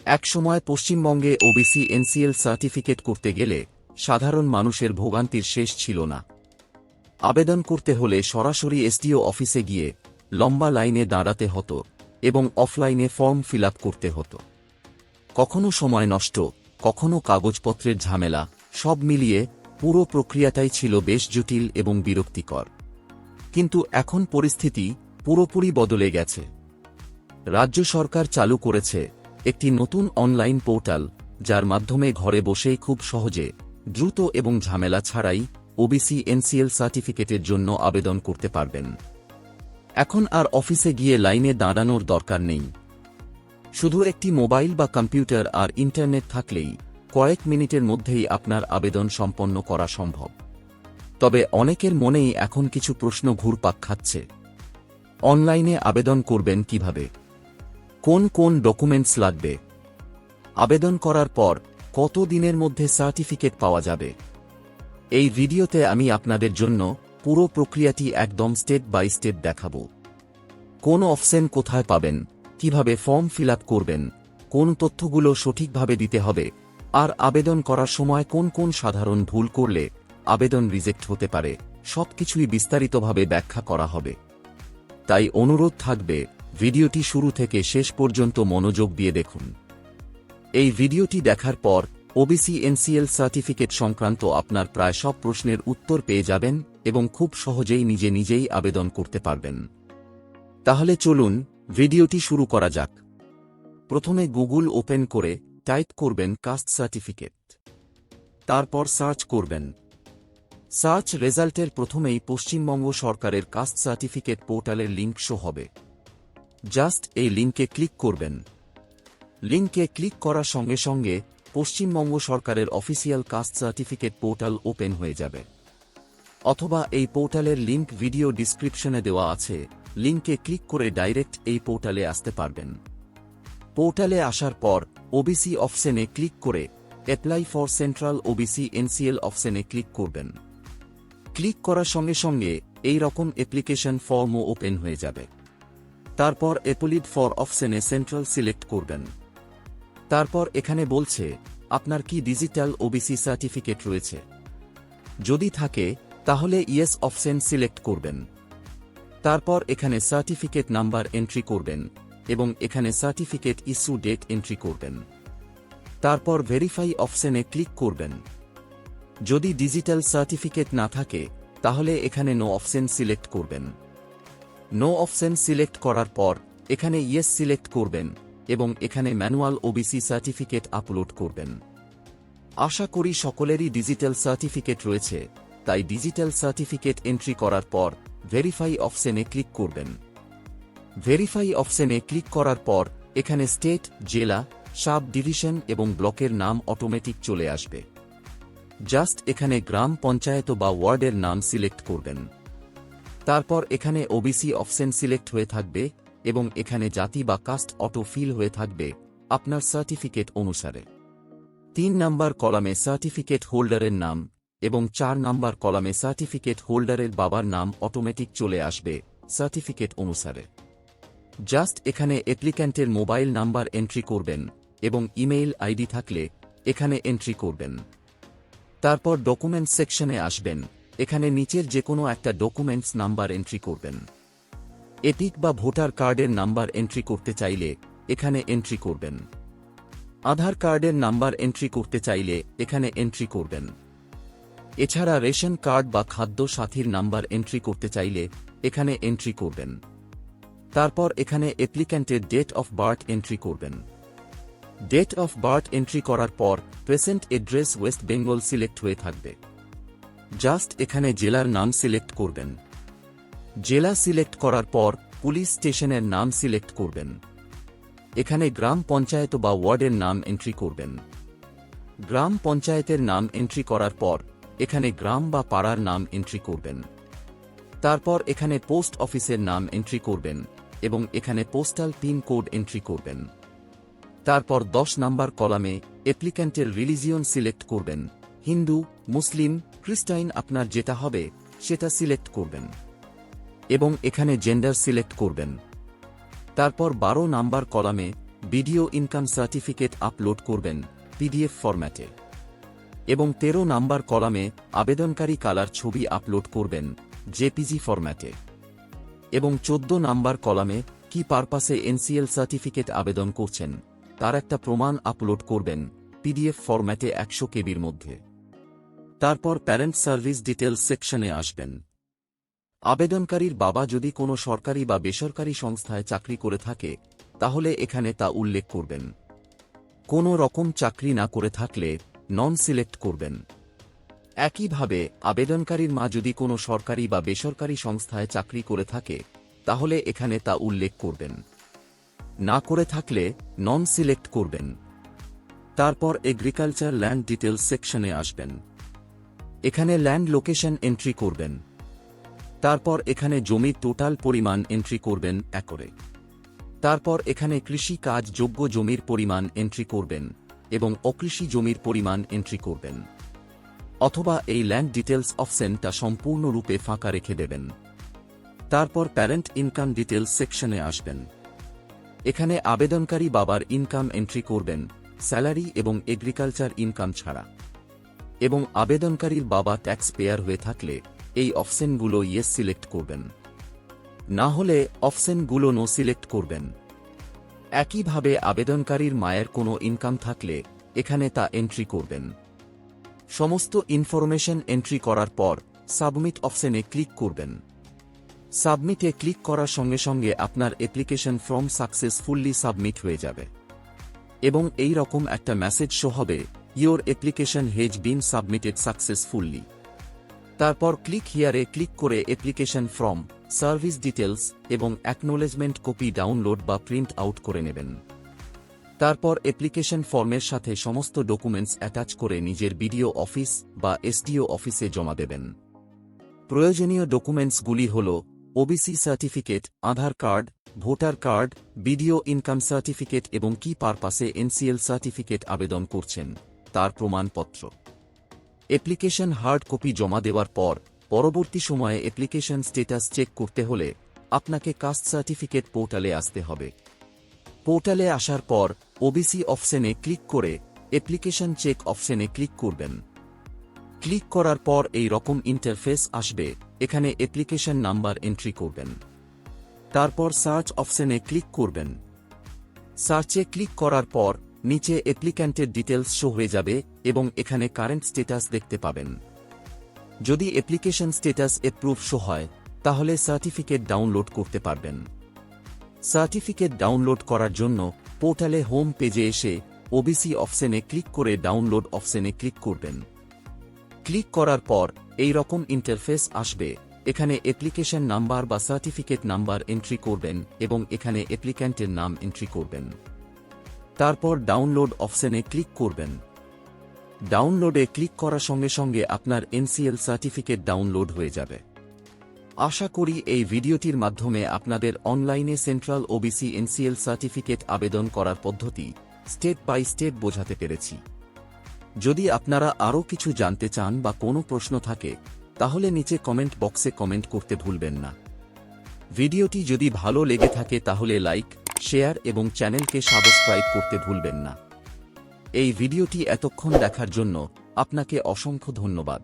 একসময় পশ্চিমবঙ্গে OBC NCL certificate করতে গেলে সাধারণ মানুষের ভোগান্তির শেষ ছিল না। আবেদন করতে হলে সরাসরি এসডিও অফিসে গিয়ে লম্বা লাইনে দাঁড়াতে হতো এবং অফলাইনে ফর্ম ফিল আপ করতে হতো। কখনো সময় নষ্ট, কখনো কাগজপত্রের ঝামেলা, সব মিলিয়ে পুরো প্রক্রিয়াটাই ছিল বেশ জটিল এবং বিরক্তিকর। কিন্তু এখন পরিস্থিতি পুরোপুরি বদলে গেছে। রাজ্য সরকার চালু করেছে একটি নতুন অনলাইন পোর্টাল, যার মাধ্যমে ঘরে বসেই খুব সহজে, দ্রুত এবং ঝামেলা ছাড়াই ওবিসি এনসিএল সার্টিফিকেটের জন্য আবেদন করতে পারবেন। এখন আর অফিসে গিয়ে লাইনে দাঁড়ানোর দরকার নেই। শুধু একটি মোবাইল বা কম্পিউটার আর ইন্টারনেট থাকলেই কয়েক মিনিটের মধ্যেই আপনার আবেদন সম্পন্ন করা সম্ভব। তবে অনেকের মনেই এখন কিছু প্রশ্ন ঘুরপাক খাচ্ছে। অনলাইনে আবেদন করবেন কিভাবে? কোন কোন ডকুমেন্টস লাগবে? আবেদন করার পর কত দিনের মধ্যে সার্টিফিকেট পাওয়া যাবে? এই ভিডিওতে আমি আপনাদের জন্য পুরো প্রক্রিয়াটি একদম স্টেপ বাই স্টেপ দেখাবো। কোন অপশন কোথায় পাবেন, কিভাবে ফর্ম ফিল আপ করবেন, কোন তথ্যগুলো সঠিকভাবে দিতে হবে, আর আবেদন করার সময় কোন কোন সাধারণ ভুল করলে আবেদন রিজেক্ট হতে পারে, সবকিছুই বিস্তারিতভাবে ব্যাখ্যা করা হবে। তাই অনুরোধ থাকবে, ভিডিওটি শুরু থেকে শেষ পর্যন্ত মনোযোগ দিয়ে দেখুন। এই ভিডিওটি দেখার পর ওবিসি এনসিএল সার্টিফিকেট সংক্রান্ত আপনার প্রায় সব প্রশ্নের উত্তর পেয়ে যাবেন এবং খুব সহজেই নিজেই আবেদন করতে পারবেন। তাহলে চলুন ভিডিওটি শুরু করা যাক। প্রথমে গুগল ওপেন করে টাইপ করবেন কাস্ট সার্টিফিকেট। তারপর সার্চ করবেন। সার্চ রেজাল্টের প্রথমেই পশ্চিমবঙ্গ সরকারের কাস্ট সার্টিফিকেট পোর্টালের লিঙ্ক শো হবে। জাস্ট এই লিঙ্কে ক্লিক করবেন। লিঙ্কে ক্লিক করার সঙ্গে সঙ্গে পশ্চিমবঙ্গ সরকারের official caste certificate portal open হয়ে যাবে। অথবা এই পোর্টালের লিঙ্ক ভিডিও ডিসক্রিপশনে দেওয়া আছে, লিঙ্কে ক্লিক করে ডাইরেক্ট এই পোর্টালে আসতে পারবেন। পোর্টালে আসার পর ওবিসি অপশনে ক্লিক করে apply for central OBC NCL অপশনে ক্লিক করবেন। ক্লিক করার সঙ্গে সঙ্গে এই রকম অ্যাপ্লিকেশন ফর্মও ওপেন হয়ে যাবে। তারপর অ্যাপ্লিড ফর অপশনে সেন্ট্রাল সিলেক্ট করবেন। তারপর এখানে বলছে আপনার কি ডিজিটাল ওবিসি সার্টিফিকেট রয়েছে। যদি থাকে তাহলে ইয়েস অপশন সিলেক্ট করবেন। তারপর এখানে সার্টিফিকেট নাম্বার এন্ট্রি করবেন এবং এখানে সার্টিফিকেট ইস্যু ডেট এন্ট্রি করবেন। তারপর ভেরিফাই অপশনে ক্লিক করবেন। যদি ডিজিটাল সার্টিফিকেট না থাকে তাহলে এখানে নো অপশন সিলেক্ট করবেন। নো অপশন সিলেক্ট করার পর এখানে ইয়েস সিলেক্ট করবেন এবং এখানে ম্যানুয়াল ওবিসি সার্টিফিকেট আপলোড করবেন। আশা করি সকলেরই ডিজিটাল সার্টিফিকেট রয়েছে, তাই ডিজিটাল সার্টিফিকেট এন্ট্রি করার পর ভেরিফাই অপশনে ক্লিক করবেন। ভেরিফাই অপশনে ক্লিক করার পর এখানে স্টেট, জেলা, সাব ডিভিশন এবং ব্লকের নাম অটোমেটিক চলে আসবে। জাস্ট এখানে গ্রাম পঞ্চায়েত বা ওয়ার্ডের নাম সিলেক্ট করবেন। তারপর এখানে ওবিসি অপশন সিলেক্ট হয়ে থাকবে এবং এখানে জাতি বা কাস্ট অটো ফিল হয়ে থাকবে আপনার সার্টিফিকেট অনুসারে। 3 নম্বর কলামে সার্টিফিকেট হোল্ডারের নাম এবং 4 নম্বর কলামে সার্টিফিকেট হোল্ডারের বাবার নাম অটোমেটিক চলে আসবে সার্টিফিকেট অনুসারে। জাস্ট এখানে অ্যাপ্লিক্যান্টের মোবাইল নাম্বার এন্ট্রি করবেন এবং ইমেইল আইডি থাকলে এখানে এন্ট্রি করবেন। তারপর ডকুমেন্টস সেকশনে আসবেন। এখানে নিচের যে কোনো একটা ডকুমেন্টস নাম্বার এন্ট্রি করবেন। এপিক বা ভোটার কার্ডের নাম্বার এন্ট্রি করতে চাইলে এখানে এন্ট্রি করবেন। আধার কার্ডের নাম্বার এন্ট্রি করতে চাইলে এখানে এন্ট্রি করবেন। এছাড়া রেশন কার্ড বা খাদ্য সাথীর নাম্বার এন্ট্রি করতে চাইলে এখানে এন্ট্রি করবেন। তারপর এখানে অ্যাপ্লিক্যান্টের ডেট অফ বার্থ এন্ট্রি করবেন। ডেট অফ বার্থ এন্ট্রি করার পর present address West Bengal select হয়ে থাকবে। জাস্ট এখানে জেলার নাম সিলেক্ট করবেন। জেলা সিলেক্ট করার পর পুলিশ স্টেশনের নাম সিলেক্ট করবেন। এখানে গ্রাম পঞ্চায়েত বা ওয়ার্ডের নাম এন্ট্রি করবেন। গ্রাম পঞ্চায়েতের নাম এন্ট্রি করার পর এখানে গ্রাম বা পাড়ার নাম এন্ট্রি করবেন। তারপর এখানে পোস্ট অফিসের নাম এন্ট্রি করবেন এবং এখানে পোস্টাল পিন কোড এন্ট্রি করবেন। তারপর 10 নম্বর কলামে অ্যাপ্লিক্যান্টের রিলিজিয়ন সিলেক্ট করবেন। হিন্দু, মুসলিম, খ্রিস্টান আপনার যেটা হবে সেটা সিলেক্ট করবেন এবং এখানে জেন্ডার সিলেক্ট করবেন। তারপর 12 নাম্বার কলামে ভিডিও ইনকাম সার্টিফিকেট আপলোড করবেন পিডিএফ ফরম্যাটে এবং 13 নাম্বার কলামে আবেদনকারী কালার ছবি আপলোড করবেন জেপিজি ফরম্যাটে এবং 14 নাম্বার কলামে কি পারপাসে এনসিএল সার্টিফিকেট আবেদন করছেন তার একটা প্রমাণ আপলোড করবেন পিডিএফ ফরম্যাটে 100 কেবির মধ্যে। তারপর প্যারেন্ট সার্ভিস ডিটেলস সেকশনে আসবেন। আবেদনকারীর বাবা যদি কোনো সরকারি বা বেসরকারি সংস্থায় চাকরি করে থাকে তাহলে এখানে তা উল্লেখ করবেন। কোনো রকম চাকরি না করে থাকলে নন সিলেক্ট করবেন। একইভাবে আবেদনকারীর মা যদি কোনো সরকারি বা বেসরকারি সংস্থায় চাকরি করে থাকে তাহলে এখানে তা উল্লেখ করবেন। না করে থাকলে নন সিলেক্ট করবেন। তারপর এগ্রিকালচার ল্যান্ড ডিটেলস সেকশনে আসবেন। এখানে ল্যান্ড লোকেশন এন্ট্রি করবেন। তারপর এখানে জমির টোটাল পরিমাণ এন্ট্রি করবেন একরে। তারপর এখানে কৃষি কাজ যোগ্য জমির পরিমাণ এন্ট্রি করবেন এবং অকৃষি জমির পরিমাণ এন্ট্রি করবেন, অথবা এই ল্যান্ড ডিটেলস অপশনটা সম্পূর্ণরূপে ফাঁকা রেখে দেবেন। তারপর প্যারেন্ট ইনকাম ডিটেলস সেকশনে আসবেন। এখানে আবেদনকারী বাবার ইনকাম এন্ট্রি করবেন স্যালারি এবং এগ্রিকালচার ইনকাম ছাড়া, এবং আবেদনকারীর বাবা ট্যাক্স পেয়ার হয়ে থাকলে এই অপশনগুলো ইয়েস সিলেক্ট করবেন, না হলে অপশনগুলো নো সিলেক্ট করবেন। একইভাবে আবেদনকারীর মায়ের কোনো ইনকাম থাকলে এখানে তা এন্ট্রি করবেন। সমস্ত ইনফরমেশন এন্ট্রি করার পর সাবমিট অপশনে ক্লিক করবেন। সাবমিটে ক্লিক করার সঙ্গে সঙ্গে আপনার অ্যাপ্লিকেশন ফর্ম সাকসেসফুলি সাবমিট হয়ে যাবে এবং এই রকম একটা মেসেজ শো হবে, your application has been submitted successfully. তারপর ক্লিক হিয়ারে ক্লিক করে অ্যাপ্লিকেশন ফর্ম, সার্ভিস ডিটেলস এবং অ্যাকনোলেজমেন্ট কপি ডাউনলোড বা প্রিন্ট আউট করে নেবেন। তারপর অ্যাপ্লিকেশন ফর্মের সাথে সমস্ত ডকুমেন্টস অ্যাটাচ করে নিজের বিডিও অফিস বা এসডিও অফিসে জমা দেবেন। প্রয়োজনীয় ডকুমেন্টসগুলি হল OBC certificate, Aadhaar card, voter card, BDO income certificate এবং কি পারপাসে এনসিএল সার্টিফিকেট আবেদন করছেন তার প্রমাণপত্র। অ্যাপ্লিকেশন হার্ড কপি জমা দেওয়ার পর পরবর্তী সময়ে অ্যাপ্লিকেশন স্ট্যাটাস চেক করতে হলে আপনাকে কাস্ট সার্টিফিকেট পোর্টালে আসতে হবে। পোর্টালে আসার পর ওবিসি অপশনে ক্লিক করে অ্যাপ্লিকেশন চেক অপশনে ক্লিক করবেন। ক্লিক করার পর এই রকম ইন্টারফেস আসবে। এখানে অ্যাপ্লিকেশন নাম্বার এন্ট্রি করবেন। তারপর সার্চ অপশনে ক্লিক করবেন। সার্চে ক্লিক করার পর নিচে অ্যাপ্লিক্যান্টের ডিটেলস শো হয়ে যাবে এবং এখানে কারেন্ট স্ট্যাটাস দেখতে পাবেন। যদি অ্যাপ্লিকেশন স্ট্যাটাস অ্যাপ্রুভ শো হয় তাহলে সার্টিফিকেট ডাউনলোড করতে পারবেন। সার্টিফিকেট ডাউনলোড করার জন্য পোর্টালে হোম পেজে এসে ওবিসি অপশনে ক্লিক করে ডাউনলোড অপশনে ক্লিক করবেন। ক্লিক করার পর এই রকম ইন্টারফেস আসবে। এখানে অ্যাপ্লিকেশন নাম্বার বা সার্টিফিকেট নাম্বার এন্ট্রি করবেন এবং এখানে অ্যাপ্লিক্যান্টের নাম এন্ট্রি করবেন। তারপর ডাউনলোড অপশনে ক্লিক করবেন। ডাউনলোডে ক্লিক করার সঙ্গে সঙ্গে আপনার এনসিএল সার্টিফিকেট ডাউনলোড হয়ে যাবে। আশা করি এই ভিডিওটির মাধ্যমে আপনাদের অনলাইনে সেন্ট্রাল ওবিসি এনসিএল সার্টিফিকেট আবেদন করার পদ্ধতি স্টেপ বাই স্টেপ বোঝাতে পেরেছি। যদি আপনারা আরও কিছু জানতে চান বা কোনো প্রশ্ন থাকে তাহলে নিচে কমেন্ট বক্সে কমেন্ট করতে ভুলবেন না। ভিডিওটি যদি ভালো লেগে থাকে তাহলে লাইক, শেয়ার এবং চ্যানেলকে সাবস্ক্রাইব করতে ভুলবেন না। এই ভিডিওটি এতক্ষণ দেখার জন্য আপনাকে অসংখ্য ধন্যবাদ।